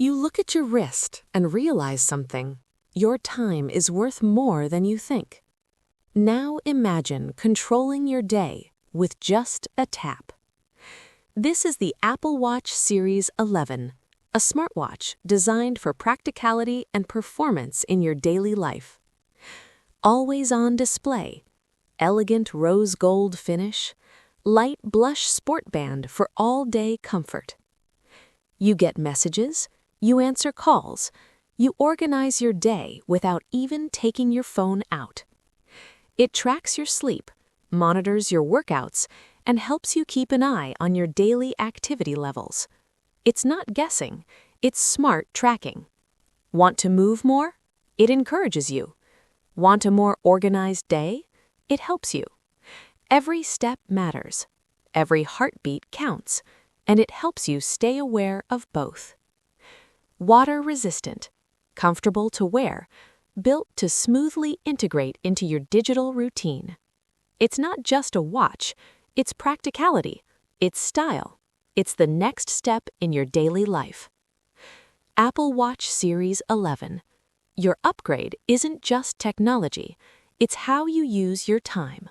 You look at your wrist and realize something. Your time is worth more than you think. Now imagine controlling your day with just a tap. This is the Apple Watch Series 11, a smartwatch designed for practicality and performance in your daily life. Always-on display, elegant rose gold finish, light blush sport band for all-day comfort. You get messages, you answer calls, you organize your day without even taking your phone out. It tracks your sleep, monitors your workouts, and helps you keep an eye on your daily activity levels. It's not guessing, it's smart tracking. Want to move more? It encourages you. Want a more organized day? It helps you. Every step matters. Every heartbeat counts, and it helps you stay aware of both. Water-resistant, comfortable to wear, built to smoothly integrate into your digital routine. It's not just a watch, it's practicality, it's style, it's the next step in your daily life. Apple Watch Series 11. Your upgrade isn't just technology, it's how you use your time.